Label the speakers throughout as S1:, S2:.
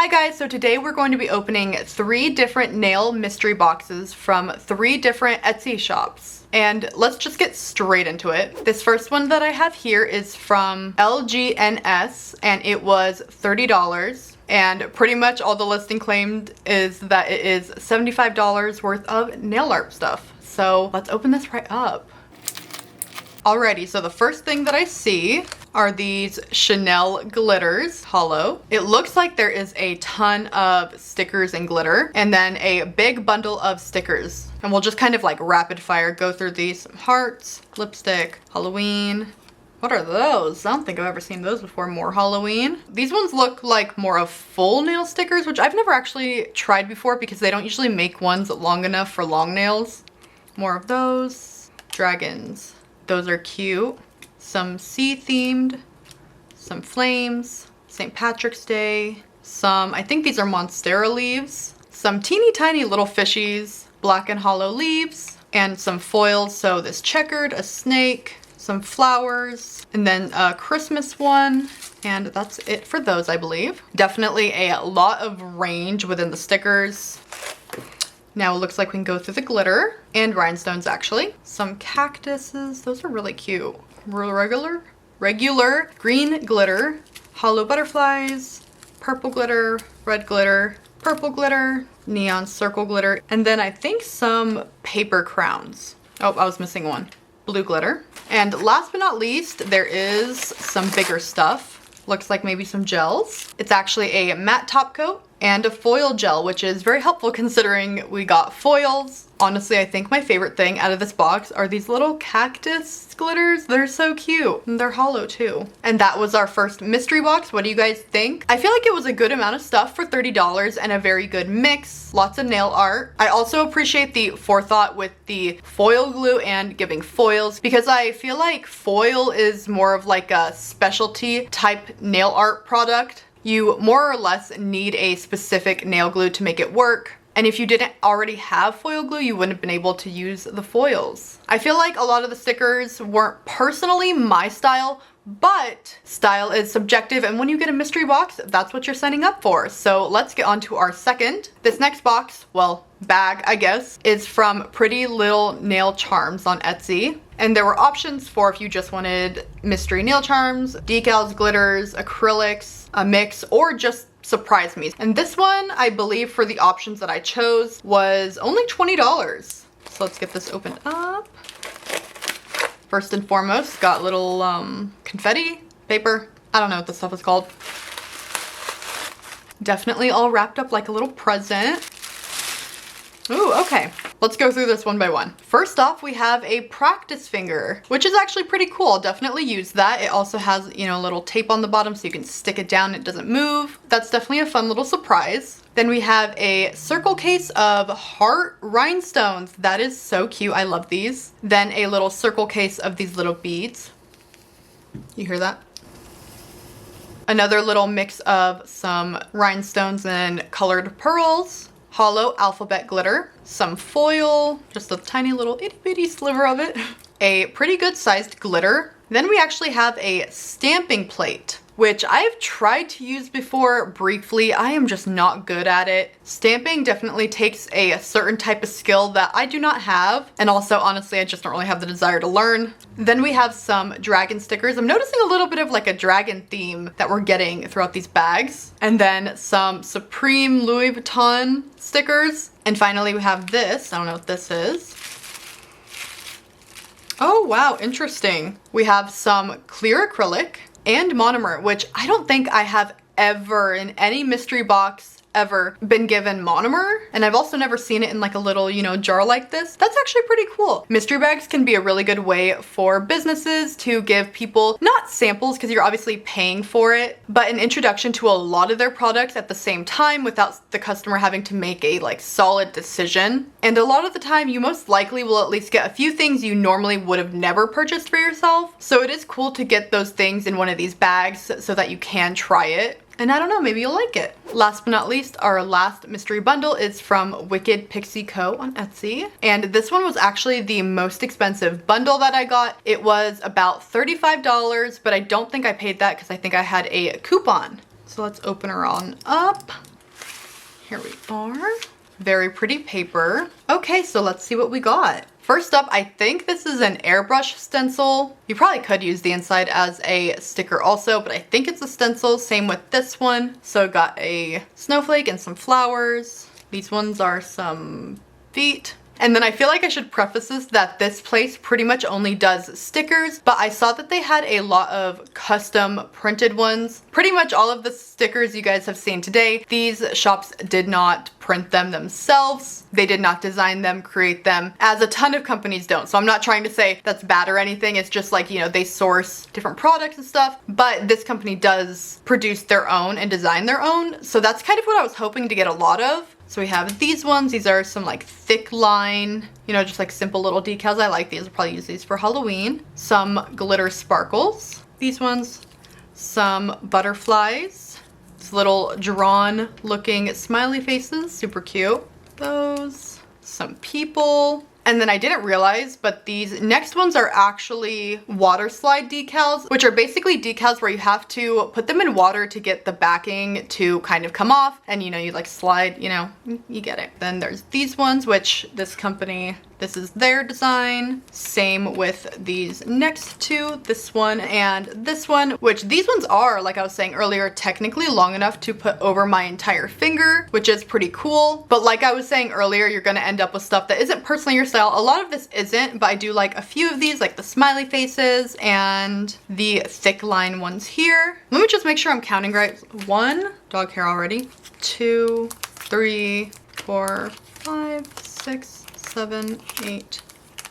S1: Hi guys, so today we're going to be opening 3 different nail mystery boxes from 3 different Etsy shops. And let's just get straight into it. This first one that I have here is from LGNS and it was $30. And pretty much all the listing claimed is that it is $75 worth of nail art stuff. So let's open this right up. Alrighty, so the first thing that I see are these Chanel glitters, hollow. It looks like there is a ton of stickers and glitter, and then a big bundle of stickers. And we'll just kind of like rapid fire go through these. Some hearts, lipstick, Halloween. What are those? I don't think I've ever seen those before. More Halloween. These ones look like more of full nail stickers, which I've never actually tried before because they don't usually make ones long enough for long nails. More of those. Dragons. Those are cute. Some sea themed, some flames, St. Patrick's Day, some, I think these are Monstera leaves, some teeny tiny little fishies, black and hollow leaves, and some foils. So this checkered, a snake, some flowers, and then a Christmas one. And that's it for those, I believe. Definitely a lot of range within the stickers. Now it looks like we can go through the glitter and rhinestones actually. Some cactuses, those are really cute. Regular green glitter, hollow butterflies, purple glitter, red glitter, purple glitter, neon circle glitter, and then I think some paper crowns. Oh, I was missing one. Blue glitter. And last but not least, there is some bigger stuff. Looks like maybe some gels. It's actually a matte top coat and a foil gel, which is very helpful considering we got foils. Honestly, I think my favorite thing out of this box are these little cactus glitters. They're so cute. And they're hollow too. And that was our first mystery box. What do you guys think? I feel like it was a good amount of stuff for $30 and a very good mix. Lots of nail art. I also appreciate the forethought with the foil glue and giving foils because I feel like foil is more of like a specialty type nail art product. You more or less need a specific nail glue to make it work. And if you didn't already have foil glue, you wouldn't have been able to use the foils. I feel like a lot of the stickers weren't personally my style, but style is subjective, and when you get a mystery box, that's what you're signing up for. So let's get on to our second. This next box, well, bag, I guess, is from Pretty Little Nail Charms on Etsy. And there were options for if you just wanted mystery nail charms, decals, glitters, acrylics, a mix, or just surprise me. And this one, I believe for the options that I chose, was only $20. So let's get this opened up. First and foremost, got little confetti, paper. I don't know what this stuff is called. Definitely all wrapped up like a little present. Ooh, okay. Let's go through this one by one. First off, we have a practice finger, which is actually pretty cool. I'll definitely use that. It also has, you know, a little tape on the bottom so you can stick it down and it doesn't move. That's definitely a fun little surprise. Then we have a circle case of heart rhinestones. That is so cute. I love these. Then a little circle case of these little beads. You hear that? Another little mix of some rhinestones and colored pearls. Hollow alphabet glitter, some foil, just a tiny little itty bitty sliver of it, a pretty good sized glitter. Then we actually have a stamping plate, which I've tried to use before briefly. I am just not good at it. Stamping definitely takes a certain type of skill that I do not have. And also, honestly, I just don't really have the desire to learn. Then we have some dragon stickers. I'm noticing a little bit of like a dragon theme that we're getting throughout these bags. And then some Supreme Louis Vuitton stickers. And finally, we have this. I don't know what this is. Oh, wow, interesting. We have some clear acrylic and monomer, which I don't think I have ever in any mystery box ever been given monomer. And I've also never seen it in like a little, you know, jar like this. That's actually pretty cool. Mystery bags can be a really good way for businesses to give people not samples because you're obviously paying for it, but an introduction to a lot of their products at the same time without the customer having to make a like solid decision. And a lot of the time you most likely will at least get a few things you normally would have never purchased for yourself. So it is cool to get those things in one of these bags so that you can try it. And I don't know, maybe you'll like it. Last but not least, our last mystery bundle is from Wicked Pixie Co. on Etsy. And this one was actually the most expensive bundle that I got. It was about $35, but I don't think I paid that because I think I had a coupon. So let's open her on up. Here we are. Very pretty paper. Okay, so let's see what we got. First up, I think this is an airbrush stencil. You probably could use the inside as a sticker also, but I think it's a stencil. Same with this one. So got a snowflake and some flowers. These ones are some feet. And then I feel like I should preface this that this place pretty much only does stickers, but I saw that they had a lot of custom printed ones. Pretty much all of the stickers you guys have seen today, these shops did not print them themselves. They did not design them, create them, as a ton of companies don't. So I'm not trying to say that's bad or anything. It's just like, you know, they source different products and stuff, but this company does produce their own and design their own. So that's kind of what I was hoping to get a lot of. So we have these ones. These are some like thick line, you know, just like simple little decals. I like these. I'll probably use these for Halloween. Some glitter sparkles. These ones. Some butterflies. These little drawn looking smiley faces. Super cute. Those. Some people. And then I didn't realize, but these next ones are actually water slide decals, which are basically decals where you have to put them in water to get the backing to kind of come off. And you know, you like slide, you know, you get it. Then there's these ones, which this company, this is their design. Same with these next two, this one and this one, which these ones are, like I was saying earlier, technically long enough to put over my entire finger, which is pretty cool. But like I was saying earlier, you're gonna end up with stuff that isn't personally your style. A lot of this isn't, but I do like a few of these, like the smiley faces and the thick line ones here. Let me just make sure I'm counting right. 1, dog hair already, 2, 3, 4, 5, 6, 7, 8,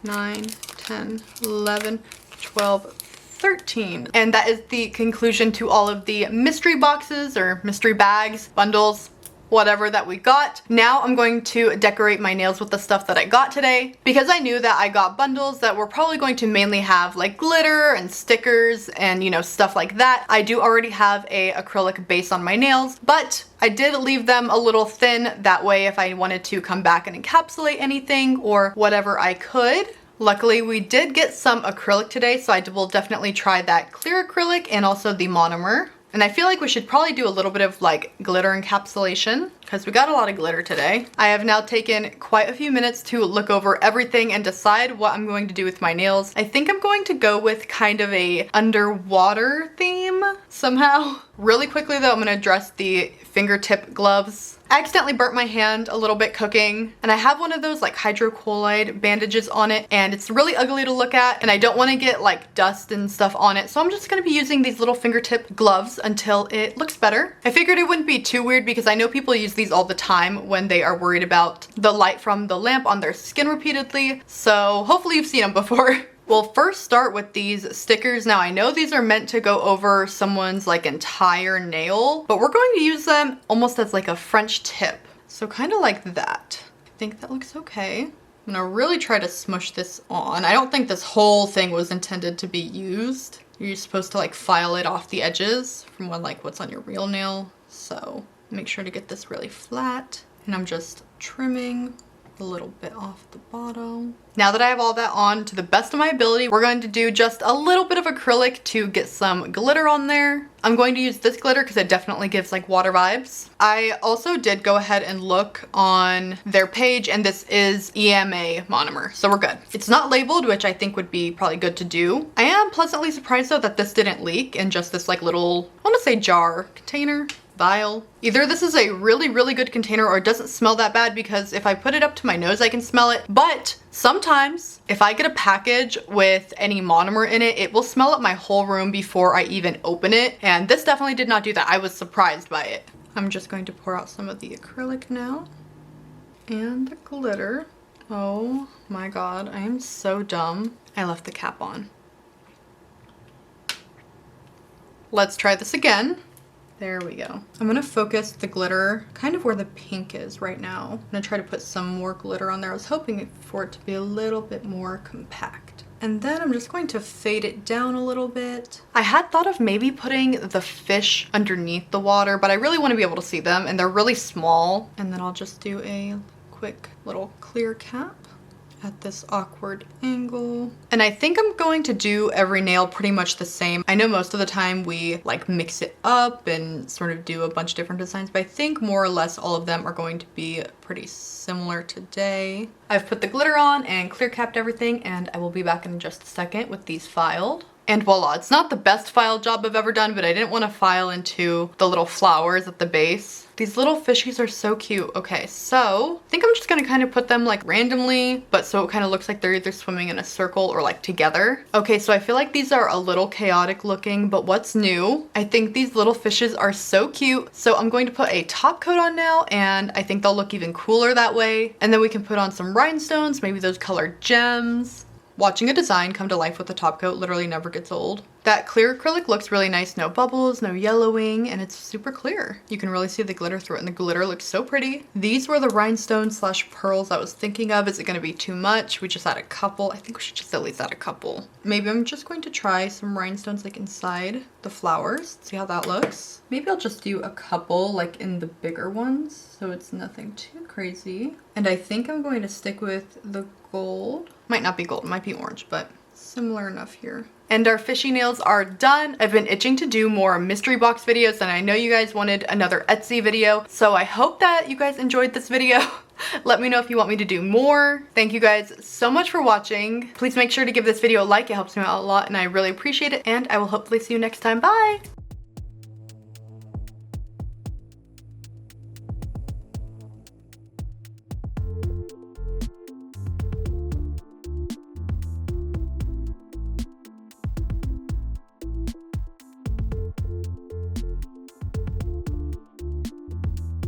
S1: 9, 10, 11, 12, 13. And that is the conclusion to all of the mystery boxes or mystery bags, bundles, whatever that we got. Now I'm going to decorate my nails with the stuff that I got today because I knew that I got bundles that were probably going to mainly have like glitter and stickers and, you know, stuff like that. I do already have a acrylic base on my nails, but I did leave them a little thin. That way if I wanted to come back and encapsulate anything or whatever I could. Luckily, we did get some acrylic today, so I will definitely try that clear acrylic and also the monomer. And I feel like we should probably do a little bit of like glitter encapsulation because we got a lot of glitter today. I have now taken quite a few minutes to look over everything and decide what I'm going to do with my nails. I think I'm going to go with kind of a underwater theme somehow. Really quickly though, I'm gonna address the fingertip gloves. I accidentally burnt my hand a little bit cooking, and I have one of those like hydrocolloid bandages on it, and it's really ugly to look at, and I don't want to get like dust and stuff on it, so I'm just gonna be using these little fingertip gloves until it looks better. I figured it wouldn't be too weird because I know people use these all the time when they are worried about the light from the lamp on their skin repeatedly, so hopefully you've seen them before. We'll first start with these stickers. Now I know these are meant to go over someone's like entire nail, but we're going to use them almost as like a French tip. So kind of like that. I think that looks okay. I'm gonna really try to smush this on. I don't think this whole thing was intended to be used. You're supposed to like file it off the edges from what's on your real nail. So make sure to get this really flat. And I'm just trimming a little bit off the bottom. Now that I have all that on to the best of my ability, we're going to do just a little bit of acrylic to get some glitter on there. I'm going to use this glitter because it definitely gives like water vibes. I also did go ahead and look on their page, and this is EMA monomer, so we're good. It's not labeled, which I think would be probably good to do. I am pleasantly surprised though that this didn't leak in just this like little, I want to say jar, container, vial. Either this is a really, really good container or it doesn't smell that bad, because if I put it up to my nose, I can smell it. But sometimes if I get a package with any monomer in it, it will smell up my whole room before I even open it. And this definitely did not do that. I was surprised by it. I'm just going to pour out some of the acrylic now and the glitter. Oh my God, I am so dumb. I left the cap on. Let's try this again. There we go. I'm gonna focus the glitter kind of where the pink is right now. I'm gonna try to put some more glitter on there. I was hoping for it to be a little bit more compact. And then I'm just going to fade it down a little bit. I had thought of maybe putting the fish underneath the water, but I really want to be able to see them, and they're really small. And then I'll just do a quick little clear cap. at this awkward angle. And I think I'm going to do every nail pretty much the same. I know most of the time we like mix it up and sort of do a bunch of different designs, but I think more or less all of them are going to be pretty similar today. I've put the glitter on and clear capped everything, and I will be back in just a second with these filed. And voila, it's not the best file job I've ever done, but I didn't want to file into the little flowers at the base. These little fishies are so cute. Okay, so I think I'm just gonna kind of put them like randomly, but so it kind of looks like they're either swimming in a circle or like together. Okay, so I feel like these are a little chaotic looking, but what's new? I think these little fishes are so cute. So I'm going to put a top coat on now, and I think they'll look even cooler that way. And then we can put on some rhinestones, maybe those colored gems. Watching a design come to life with the top coat literally never gets old. That clear acrylic looks really nice, no bubbles, no yellowing, and it's super clear. You can really see the glitter through it, and the glitter looks so pretty. These were the rhinestones slash pearls I was thinking of. Is it gonna be too much? We just add a couple. I think we should just at least add a couple. Maybe I'm just going to try some rhinestones like inside the flowers, see how that looks. Maybe I'll just do a couple like in the bigger ones, so it's nothing too crazy. And I think I'm going to stick with the gold. Might not be gold, might be orange, but similar enough here. And our fishy nails are done. I've been itching to do more mystery box videos, and I know you guys wanted another Etsy video, so I hope that you guys enjoyed this video. Let me know if you want me to do more. Thank you guys so much for watching. Please make sure to give this video a like. It helps me out a lot and I really appreciate it, and I will hopefully see you next time. Bye!